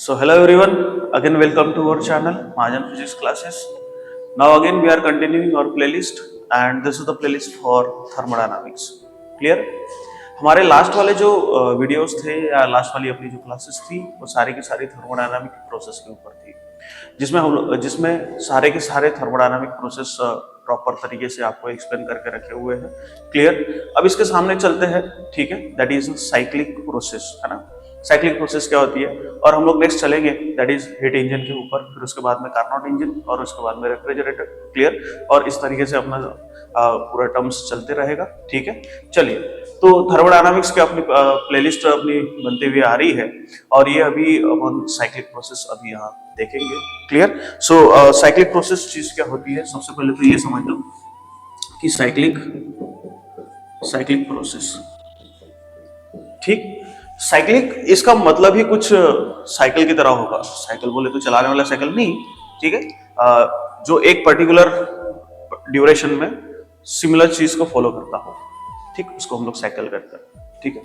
So hello everyone, again welcome to our channel Mahajan Physics Classes. Now again we are continuing our playlist and this is the playlist for thermodynamics. Clear? हमारे last वाले जो videos थे या last वाली अपनी जो classes थी वो सारी की सारी थर्मोडायनामिक प्रोसेस के ऊपर थी, जिसमें सारे के सारे थर्मोडायनामिक प्रोसेस प्रॉपर तरीके से आपको एक्सप्लेन करके रखे हुए हैं. क्लियर? अब इसके सामने चलते हैं. ठीक है, दैट इज साइक्लिक प्रोसेस, है ना. साइक्लिक प्रोसेस क्या होती है और हम लोग नेक्स्ट चलेंगे दैट इज हीट इंजन के ऊपर, फिर उसके बाद में कार्नोट इंजन और उसके बाद में रेफ्रिजरेटर. क्लियर? और इस तरीके से अपना पूरा टर्म्स चलते रहेगा. ठीक है, चलिए. तो थर्मोडायनामिक्स की अपनी प्लेलिस्ट अपनी बनती हुई आ रही है और ये अभी अपन साइक्लिक प्रोसेस अभी यहाँ देखेंगे. क्लियर? सो साइक्लिक प्रोसेस चीज क्या होती है, सबसे पहले तो ये समझ लो कि साइक्लिक प्रोसेस. ठीक, साइक्लिक इसका मतलब ही कुछ साइकिल की तरह होगा. साइकिल बोले तो चलाने वाला साइकिल नहीं. ठीक है, जो एक पर्टिकुलर ड्यूरेशन में सिमिलर चीज को फॉलो करता हो. ठीक, उसको हम लोग साइकिल करते हैं. ठीक है,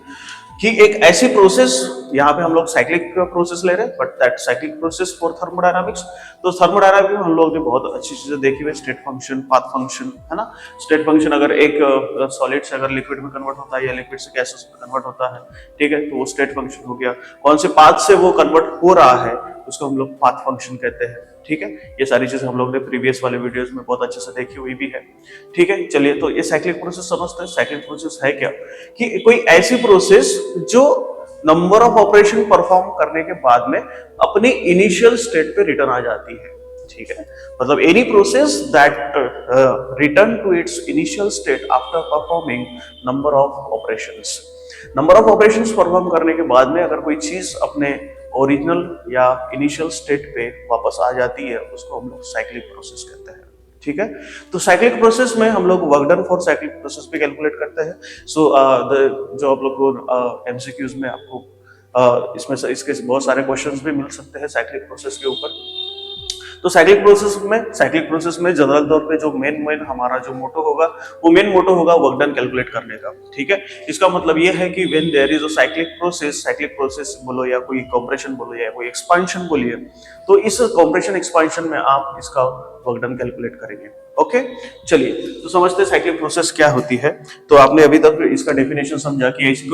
कि एक ऐसी प्रोसेस, यहाँ पे हम लोग साइक्लिक प्रोसेस ले रहे हैं but that cyclic process for thermodynamics. तो थर्मोडायनामिक्स में हम लोग ने बहुत अच्छी चीजें देखी हुई, स्टेट फंक्शन, पाथ फंक्शन, है ना. स्टेट फंक्शन अगर एक सॉलिड से अगर लिक्विड में कन्वर्ट होता है या लिक्विड से गैसेस में कन्वर्ट होता है, ठीक है, तो वो स्टेट फंक्शन हो गया. कौन से पाथ से वो कन्वर्ट हो रहा है उसको हम लोग पाथ फंक्शन कहते हैं. ठीक है, ये सारी चीजें हम लोग ने प्रीवियस वाले वीडियोस में बहुत अच्छे से देखी हुई भी है. ठीक है, चलिए. तो ये साइक्लिक प्रोसेस समझते हैं. साइक्लिक प्रोसेस है क्या, कि कोई ऐसी प्रोसेस जो नंबर ऑफ ऑपरेशन परफॉर्म करने के बाद में अपनी इनिशियल स्टेट पे रिटर्न आ जाती है. ठीक है, मतलब any process that return to its initial state after performing number of operations. Number of operations perform करने के बाद में अगर कोई चीज अपने ओरिजिनल या इनिशियल स्टेट पे वापस आ जाती है उसको हम लोग साइक्लिक प्रोसेस कहते हैं. ठीक है, तो साइक्लिक प्रोसेस में हम लोग work done for cyclic process पे कैलकुलेट करते हैं. सो जो आप लोग को एमसीक्यूज में आपको इसमें इसके बहुत सारे क्वेश्चंस भी मिल सकते हैं साइक्लिक प्रोसेस के ऊपर. तो साइक्लिक प्रोसेस में जनरल तौर पे जो मेन हमारा जो मोटो होगा वो मेन मोटो होगा वर्क डन कैलकुलेट करने का. ठीक है, इसका मतलब ये है कि when there is a cyclic process बोलो या कोई कंप्रेशन बोलो या कोई एक्सपेंशन बोलिए, तो इस कंप्रेशन एक्सपेंशन में आप इसका वर्क डन कैलकुलेट करेंगे. ओके, चलिए. तो समझते हैं साइक्लिक प्रोसेस क्या होती है. तो आपने अभी तक इसका डेफिनेशन समझा कि ऐसी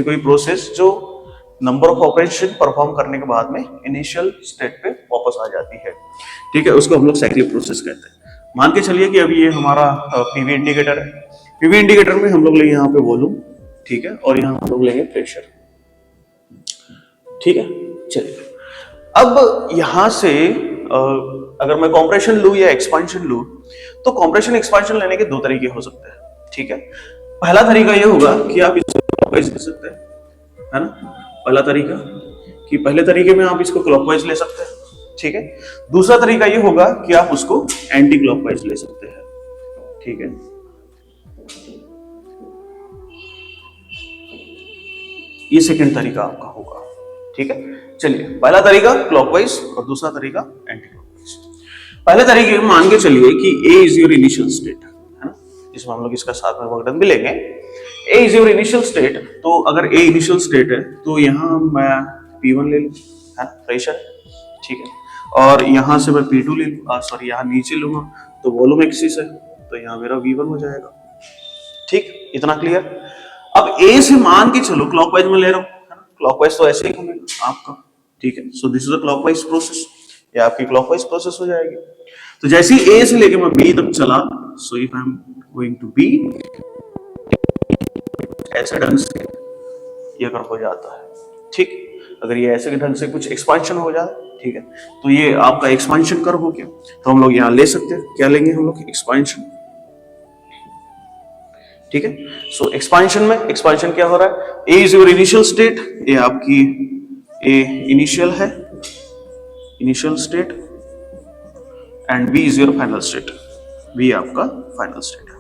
कोई प्रोसेस जो नंबर ऑफ ऑपरेशन परफॉर्म करने के बाद में इनिशियल स्टेट पे वापस आ जाती है. ठीक है, उसको हम लोग साइक्लिक प्रोसेस कहते हैं. मान के चलिए कि अभी ये हमारा पीवी इंडिकेटर है. पीवी इंडिकेटर में हम लोग लेंगे यहाँ पे वॉल्यूम. ठीक है, और यहाँ हम लोग लेंगे प्रेशर. ठीक है, चलिए. अब यहां से अगर मैं कंप्रेशन लूं या एक्सपेंशन लूं, तो कंप्रेशन एक्सपेंशन लेने के दो तरीके हो सकते हैं. ठीक है, पहला तरीका ये होगा कि आप इसको क्लॉकवाइज ले सकते हैं, है ना. पहला तरीका कि पहले तरीके में आप इसको क्लॉकवाइज ले सकते हैं. ठीक है, दूसरा तरीका ये होगा कि आप उसको एंटी क्लॉकवाइज ले सकते हैं. ठीक है, ये सेकंड तरीका आपका होगा. ठीक है, चलिए. पहला तरीका क्लॉकवाइज और दूसरा तरीका एंटी क्लॉकवाइज. पहले तरीके में मान के चलिए कि A is your initial state, है ना. इसमें हम लोग इसका साथ में वर्क डन भी लेंगे. A is your initial state. तो अगर A इनिशियल स्टेट है तो यहाँ मैं P1 ले लूँ, है ना, प्रेशर. ठीक है, और यहाँ से मैं P2 ले लूँ, सॉरी यहाँ नीचे लूंगा तो वॉल्यूम एक्सिस है, तो यहाँ मेरा V1 हो जाएगा. ठीक, इतना क्लियर. अब A से मान के चलो क्लॉकवाइज में ले रहा हूँ, क्लॉकवाइज तो ऐसे ही घूमेगा आपका. ठीक है, so this is a clockwise process. ये आपकी क्लॉकवाइज प्रोसेस हो जाएगी. तो जैसे ही A से लेके मैं B तक चला, so if I am going to B, ऐसे ढंग से ये अगर हो जाता है. ठीक, अगर ये ऐसे ढंग से कुछ एक्सपेंशन हो जाए, ठीक है, तो ये आपका एक्सपेंशन कर्व हो गया. तो हम लोग यहाँ ले सकते हैं, क्या लेंगे हम लोग, एक्सपेंशन. ठीक है, सो एक्सपेंशन क्या हो रहा है, A is your initial state. ये आपकी A इनिशियल है, initial state, and B is your final state. B आपका फाइनल स्टेट है.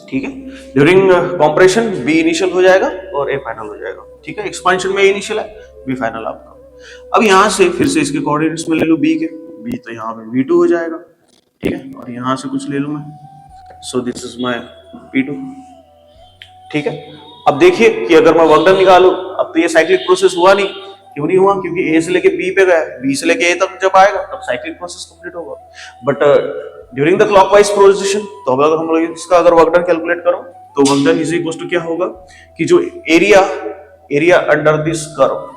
ठीक है, ड्यूरिंग कंप्रेशन B इनिशियल हो जाएगा और A फाइनल हो जाएगा. ठीक है, एक्सपेंशन में A इनिशियल है, B फाइनल आपका. अब यहां से फिर से इसके कोऑर्डिनेट्स में ले लो B के. B तो यहाँ पे V2 हो जाएगा. ठीक है, और यहां से कुछ ले लूं मैं, सो दिस इज माय P2. ठीक है। अब देखिए कि अगर मैं वर्क डन निकालूं, अब तो ये साइक्लिक प्रोसेस हुआ नहीं। क्यों नहीं हुआ? क्योंकि ए से लेके बी पे गया, बी से लेके ए तक जब आएगा तब साइक्लिक प्रोसेस कंप्लीट होगा। But during the clockwise procession, तो अगर हम लोग इसका अगर वर्क डन कैलकुलेट करो तो work done is equal to क्या होगा कि जो एरिया अंडर दिस कर्व,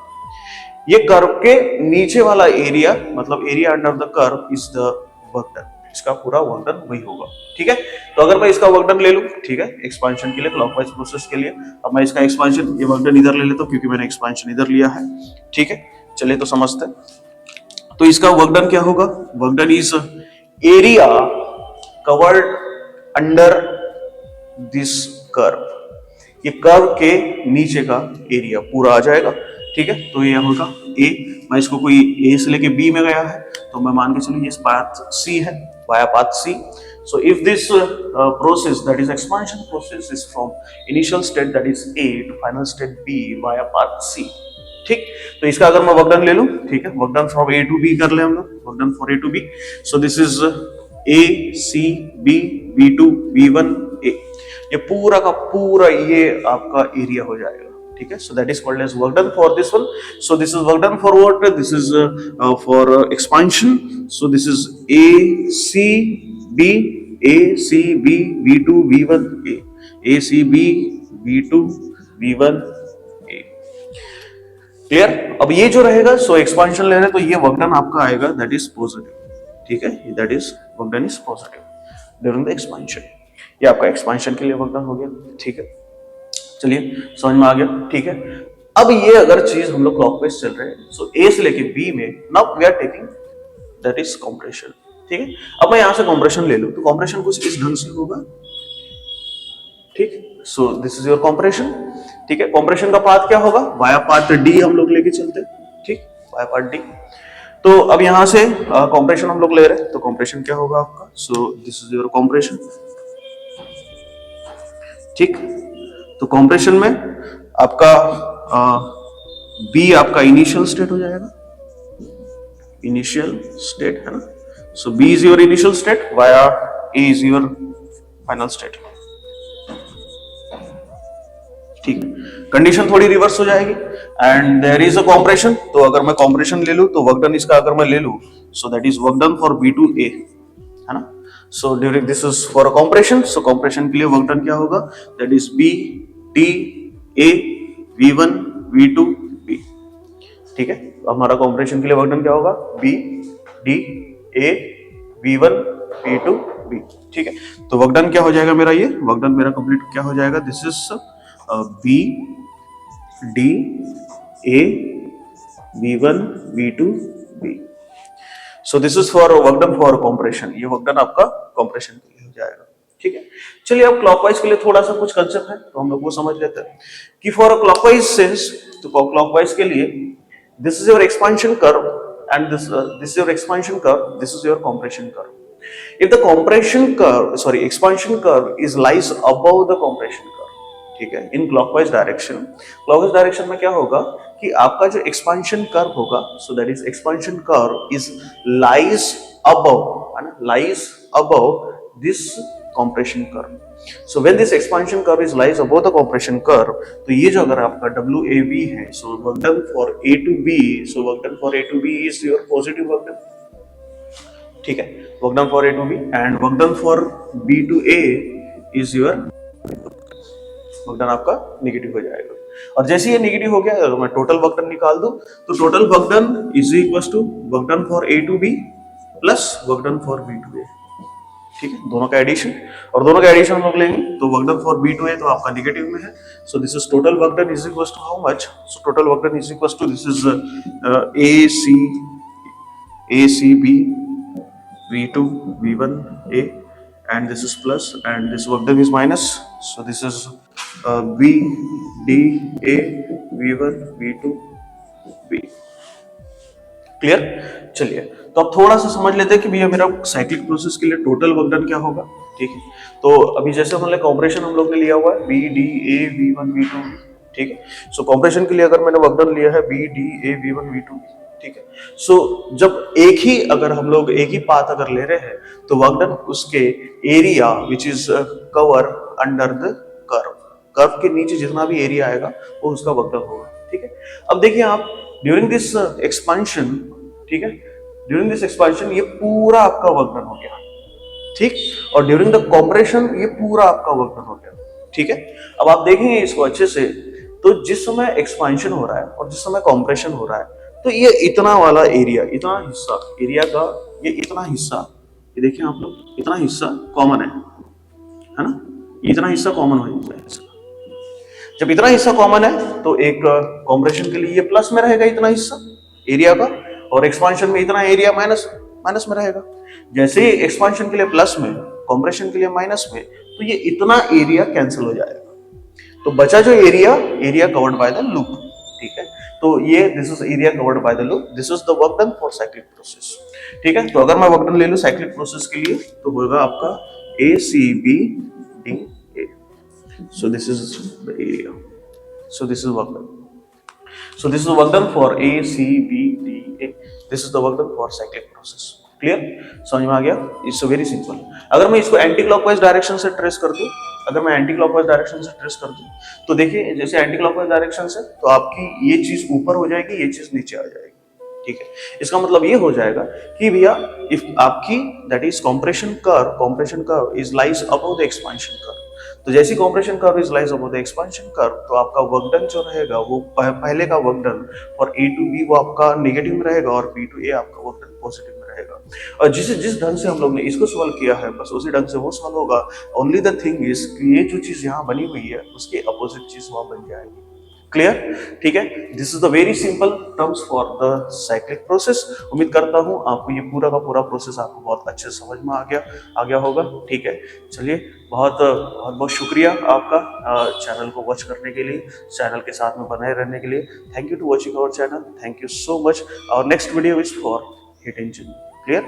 ये कर्व के नीचे वाला एरिया, मतलब area under the curve is the work done. इसका पूरा वर्क डन वही होगा। ठीक है। तो अगर मैं इसका वर्क डन ले लूं, ठीक है, एक्सपांशन के लिए, क्लॉकवाइज प्रोसेस के लिए, अब मैं इसका एक्सपांशन, ये वर्क डन इधर ले लेता हूं क्योंकि मैंने एक्सपांशन इधर लिया है। ठीक है, चलिए तो समझते हैं। तो इसका वर्क डन क्या होगा? Work done is area covered under this curve. ये कर्व के नीचे का एरिया पूरा आ जाएगा। ठीक है, तो ये होगा ए। मैं इसको कोई ए से लेके बी में गया है तो मैं मान के चलूं ये पाथ सी है, via path C. So if this process, that is expansion process, is from initial state that is A to final state B via path C, ठीक। तो इसका अगर मैं वर्क डन ले लूं, ठीक है, work done from A to B कर ले हम लोग, work done for A to B। So this is A C B B2 B1 A, ये पूरा का पूरा ये आपका एरिया हो जाएगा। ठीक है, so that is called as work done for this one. So this is work done for what? This is for expansion. So this is A C B, A C B B2 B1 A, A C B B2 B1 A। Clear? अब ये जो रहेगा, सो expansion ले रहे हैं तो ये work done आपका आएगा दैट इज पॉजिटिव। ठीक है, that is work done is positive during the expansion. ये आपका एक्सपांशन के लिए वर्क डन हो गया। ठीक है, चलिए समझ में आ गया। ठीक है, अब ये अगर चीज हम लोग क्लॉकवाइज चल रहे हैं, सो ए से लेके बी में now we are taking that is compression. ठीक है, अब मैं यहां से कंप्रेशन ले लूं तो कंप्रेशन कुछ इस ढंग से होगा। ठीक, सो दिस इज योर कंप्रेशन। ठीक है, कंप्रेशन का पाथ क्या होगा? वाया पाथ डी हम लोग लेके चलते हैं। ठीक, वाया पाथ डी। तो अब यहां से कंप्रेशन हम लोग ले रहे हैं तो कंप्रेशन क्या होगा आपका? सो दिस इज योर कंप्रेशन। ठीक, तो कंप्रेशन में आपका बी आपका इनिशियल स्टेट हो जाएगा, इनिशियल स्टेट है ना। So B is your initial state, via A is your final state. ठीक, कंडीशन थोड़ी रिवर्स हो जाएगी and there is a compression. तो अगर मैं कंप्रेशन ले लूं तो वर्क डन इसका अगर मैं ले लूं, so that is work done for B2A, है ना। So during this is for a compression, so compression के लिए वर्क डन क्या होगा? That is B D A V1 V2 B। ठीक है, हमारा कंप्रेशन के लिए वर्क डन क्या होगा? B D A V1 V2 B। ठीक है, तो वर्क डन क्या हो जाएगा मेरा? ये वर्क डन मेरा कंप्लीट क्या हो जाएगा? This is B D A V1 V2 B। So this is for work done for compression। ये वर्क डन आपका कंप्रेशन के लिए हो जाएगा। ठीक है, चलिए अब क्लॉकवाइज के लिए थोड़ा सा कुछ कंसेप्ट है तो हम लोग वो समझ लेते हैं कि फॉर अ क्लॉकवाइज सेंस, तो क्लॉकवाइज के लिए this is your expansion curve and this is your expansion curve, this is your compression curve. If the expansion curve is lies above the compression curve, ठीक है, in clockwise direction में क्या होगा कि आपका जो एक्सपांशन कर्व होगा, so that is expansion curve is lies above, है ना, lies above this compression curve. So when this expansion curve is lies above the compression curve, तो ये जो अगर आपका WAB है, so work done for A to B, so work done for A to B is your positive work done. ठीक है, work done for A to B and work done for B to A is your work done आपका negative हो जाएगा। और जैसे ये negative हो गया, अगर मैं टोटल वर्क डन निकाल दूं तो total work done is equal to work done for A to B plus work done for B to A। ठीक है, दोनों का एडिशन, और दोनों का एडिशन हम लोग लेंगे तो work done for B to A तो आपका नेगेटिव में है। So this is total work done is equal to how much? So total work done is equal to this is AC B V2 V1 A and this is plus and this work done is minus, so this is B D A V1 V2 B। Clear? चलिए तो अब थोड़ा सा समझ लेते हैं कि भैया मेरा साइक्लिक प्रोसेस के लिए टोटल वर्क डन क्या होगा। ठीक है, तो अभी जैसे हमने कंप्रेशन हम लोग ने लिया हुआ है B D A V1 V2 B। ठीक है, सो कंप्रेशन के लिए अगर मैंने वर्क डन लिया है B D A V1 V2 B। ठीक है, सो जब अगर हम लोग एक ही पाथ अगर ले रहे हैं तो वर्क डन उसके area which is cover under the curve curve के नीचे जितना भी एरिया आएगा वो उसका वर्क डन होगा, ठीक है। अब देखिए आप ड्यूरिंग दिस एक्सपेंशन, ठीक है, ड्यूरिंग दिस एक्सपेंशन ये पूरा आपका वर्क डन हो गया, ठीक, और ड्यूरिंग द कॉम्प्रेशन ये पूरा आपका वर्क डन हो गया, ठीक है। अब आप देखेंगे इसको अच्छे से, तो जिस समय एक्सपेंशन हो रहा है और जिस समय कॉम्प्रेशन हो रहा है, तो ये इतना वाला एरिया, इतना हिस्सा एरिया का, ये इतना हिस्सा, ये देखिए आप लोग, इतना हिस्सा कॉमन है ना, इतना हिस्सा कॉमन हो जाता है। जब इतना हिस्सा कॉमन है तो एक कॉम्प्रेशन के लिए ये प्लस में रहेगा इतना हिस्सा एरिया का, और एक्सपांशन में इतना एरिया माइनस में रहेगा। जैसे ही एक्सपांशन के लिए प्लस में, कॉम्प्रेशन के लिए माइनस में, तो ये इतना एरिया कैंसिल हो जाएगा, तो बचा जो area covered by the loop, ठीक है। तो ये this is area covered by the loop, this is the work done for cyclic process, ठीक है। तो अगर मैं वर्क डन ले लूं साइक्लिक प्रोसेस के लिए, तो होगा आपका ACBDA, so this is the area, so this is work done, so this is the work done for ACBDA, this is the work done for cyclic process, clear, समझ में आ गया। It's very simple. अगर मैं इसको anti clockwise direction से trace कर दूं, अगर मैं एंटी क्लॉकवाइज डायरेक्शन से ट्रेस कर दूं, तो देखिए जैसे एंटी क्लॉकवाइज डायरेक्शन से, तो आपकी ये चीज ऊपर हो जाएगी, ये चीज नीचे आ जाएगी, ठीक है। इसका मतलब ये हो जाएगा कि भैया इफ आपकी that is compression curve is lies above the expansion curve, तो जैसी compression curve is lies above the expansion curve, तो आपका वर्क डन जो रहेगा वो पहले का वर्क डन और A to B वो आपका नेगेटिव में रहेगा और B to A आपका वर्क डन पॉजिटिव में रहेगा। और जिस ढंग से हम लोग ने इसको सॉल्व किया है, बस उसी ढंग से वो सॉल्व होगा। ओनली द थिंग इज कि ये जो चीज यहाँ बनी हुई है उसकी अपोजिट चीज वहां बन जाएगी, क्लियर, ठीक है। This is the very simple terms for the cyclic process. उम्मीद करता हूं आपको ये पूरा का पूरा प्रोसेस आपको बहुत अच्छे से समझ में आ गया होगा, ठीक है। चलिए बहुत शुक्रिया आपका चैनल को वॉच करने के लिए, चैनल के साथ में बने रहने के लिए। Thank you to watching our channel, thank you so much. और next video is for heat engine, clear.